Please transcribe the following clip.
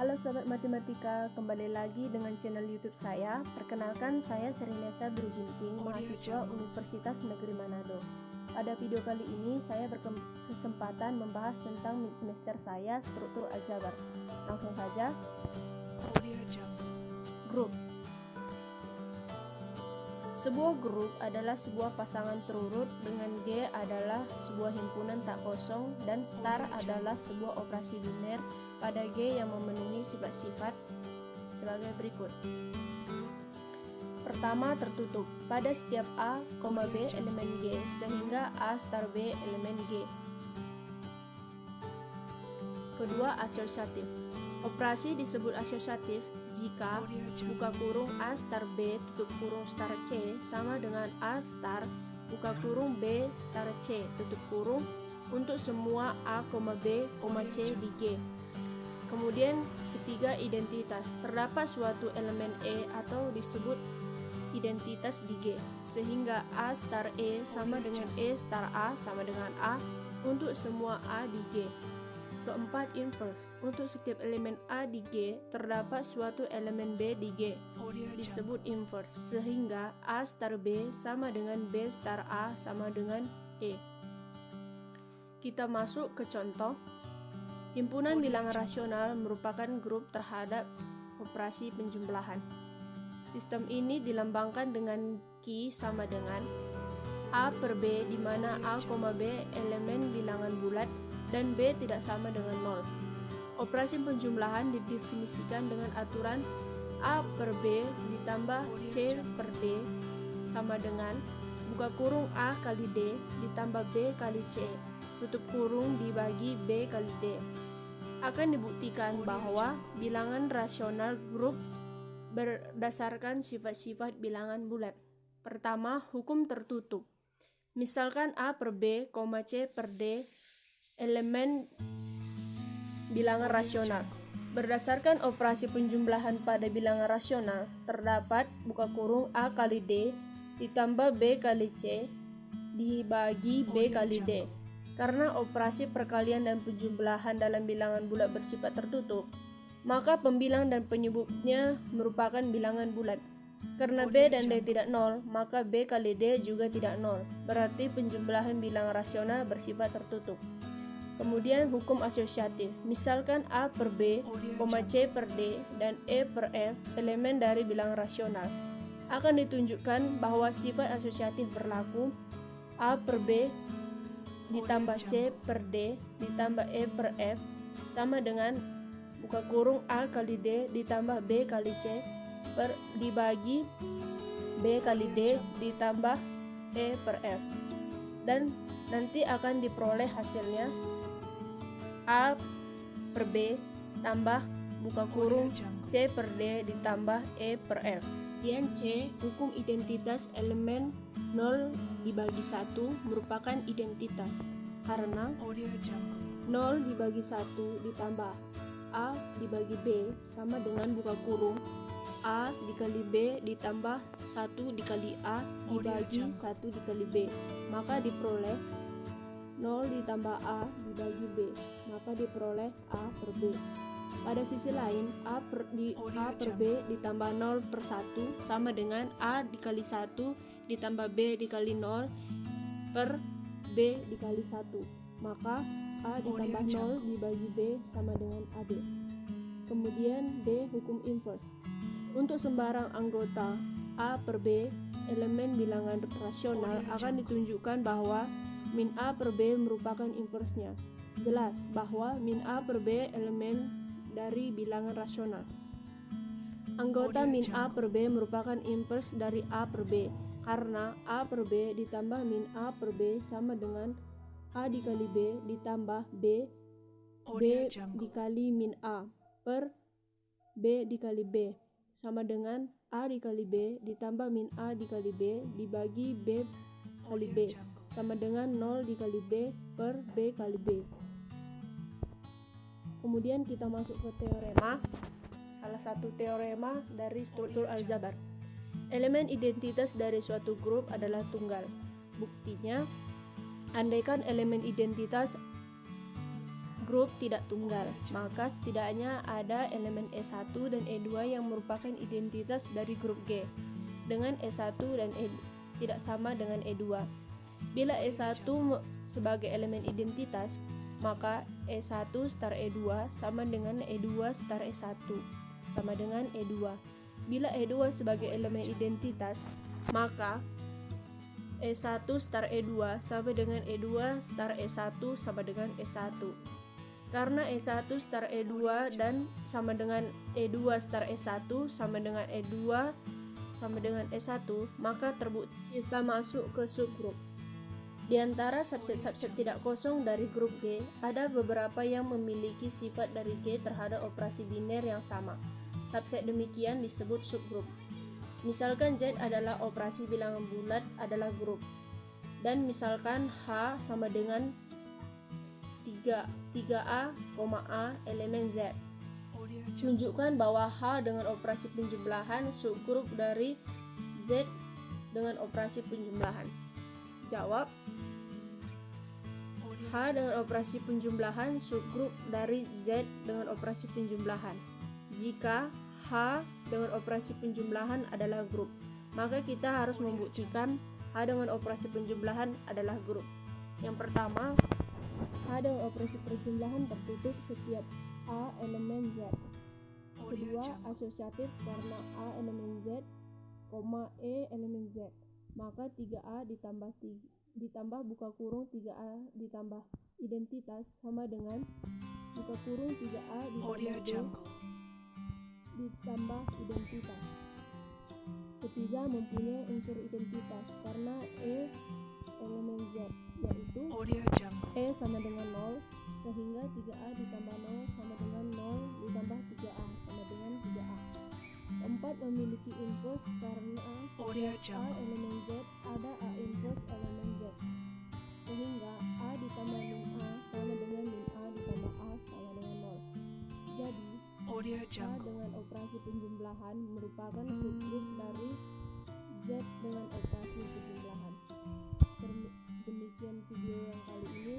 Halo Sobat Matematika, kembali lagi dengan channel YouTube saya. Perkenalkan, saya Serinesa Druginting, mahasiswa Universitas Negeri Manado. Pada video kali ini, saya berkesempatan membahas tentang mid semester saya, struktur aljabar. Langsung saja. Grup. Sebuah grup adalah sebuah pasangan terurut dengan G adalah sebuah himpunan tak kosong dan star adalah sebuah operasi biner pada G yang memenuhi sifat-sifat sebagai berikut. Pertama, tertutup. Pada setiap A, B elemen G sehingga A star B elemen G. Kedua, asosiatif. Operasi disebut asosiatif jika buka kurung A star B tutup kurung star C sama dengan A star buka kurung B star C tutup kurung untuk semua A, B, C di G. Kemudian ketiga, identitas. Terdapat suatu elemen E atau disebut identitas di G sehingga A star E sama dengan E star A sama dengan A untuk semua A di G. Keempat, inverse. Untuk setiap elemen A di G, terdapat suatu elemen B di G, disebut inverse, sehingga A star B sama dengan B star A sama dengan E. Kita masuk ke contoh. Himpunan bilangan rasional merupakan grup terhadap operasi penjumlahan. Sistem ini dilambangkan dengan Q sama dengan A per B, di mana A, B elemen bilangan bulat dan B tidak sama dengan 0. Operasi penjumlahan didefinisikan dengan aturan A per B ditambah C per D sama dengan buka kurung A kali D ditambah B kali C tutup kurung dibagi B kali D. Akan dibuktikan bahwa bilangan rasional grup berdasarkan sifat-sifat bilangan bulat. Pertama, hukum tertutup. Misalkan A per B, C per D elemen bilangan rasional. Berdasarkan operasi penjumlahan pada bilangan rasional, terdapat buka kurung A kali D ditambah B kali C dibagi B kali D. Karena operasi perkalian dan penjumlahan dalam bilangan bulat bersifat tertutup, maka pembilang dan penyebutnya merupakan bilangan bulat. Karena B dan D tidak 0, maka B kali D juga tidak 0. Berarti penjumlahan bilangan rasional bersifat tertutup. Kemudian hukum asosiatif. Misalkan A per B, C per D, dan E per F elemen dari bilangan rasional. Akan ditunjukkan bahwa sifat asosiatif berlaku A per B ditambah C per D ditambah E per F sama dengan buka kurung A kali D ditambah B kali C dibagi B kali D ditambah E per F. Dan nanti akan diperoleh hasilnya A per B tambah buka kurung C per D ditambah E per F. Kemudian C, hukum identitas elemen 0 dibagi 1 merupakan identitas karena 0 dibagi 1 ditambah A dibagi B sama dengan buka kurung A dikali B ditambah 1 dikali A dibagi 1 dikali B, maka diperoleh 0 ditambah A dibagi B, maka diperoleh A per B. Pada sisi lain, A per B ditambah 0 per 1 sama dengan A dikali 1 ditambah B dikali 0 per B dikali 1, maka A ditambah 0 dibagi B sama dengan AB. Kemudian D, hukum inverse. Untuk sembarang anggota A per B elemen bilangan rasional akan ditunjukkan bahwa min A per B merupakan inversnya. Jelas bahwa min A per B elemen dari bilangan rasional. Anggota min A per B merupakan inverse dari A per B karena A per B ditambah min A per B sama dengan A dikali B ditambah B dikali min A per B dikali B sama dengan A dikali B ditambah min A dikali B dibagi B kali B sama dengan 0 dikali B per B kali B. Kemudian kita masuk ke teorema. Salah satu teorema dari struktur aljabar. Elemen identitas dari suatu grup adalah tunggal. Buktinya, andaikan elemen identitas grup tidak tunggal, maka setidaknya ada elemen E1 dan E2 yang merupakan identitas dari grup G, dengan E1 dan E tidak sama dengan E2. Bila E1 sebagai elemen identitas, maka E1 star E2 sama dengan E2 star E1 sama dengan E2. Bila E2 sebagai elemen identitas, maka E1 star E2 sama dengan E2 star E1 sama dengan E1. Karena E1 star E2 dan sama dengan E2 star E1 sama dengan E2 sama dengan E1, maka terbukti kita masuk ke subgrup. Di antara subset-subset tidak kosong dari grup G, ada beberapa yang memiliki sifat dari G terhadap operasi biner yang sama. Subset demikian disebut subgrup. Misalkan Z adalah operasi bilangan bulat adalah grup, dan misalkan H sama dengan 3A, A elemen Z. Tunjukkan bahwa H dengan operasi penjumlahan subgrup dari Z dengan operasi penjumlahan. Jawab: H dengan operasi penjumlahan subgrup dari Z dengan operasi penjumlahan. Jika H dengan operasi penjumlahan adalah grup, maka kita harus membuktikan H dengan operasi penjumlahan adalah grup. Yang pertama, H dengan operasi penjumlahan tertutup setiap A elemen Z. Kedua, asosiatif karena A elemen Z, E elemen Z. Maka 3A ditambah buka kurung 3A ditambah identitas sama dengan buka kurung 3A ditambah D ditambah identitas. Ketiga, mempunyai unsur identitas karena E elemen Z, yaitu E sama dengan 0, sehingga 3A ditambah 0 sama dengan 0 ditambah 3A sama dengan 3A. Keempat, memiliki inverse karena A elemen Z ada A inverse elemen Z, sehingga A ditambah min A sama dengan min A ditambah A sama dengan 0. Jadi A dengan operasi penjumlahan merupakan subgrup dari Z dengan operasi penjumlahan. Demikian video yang kali ini.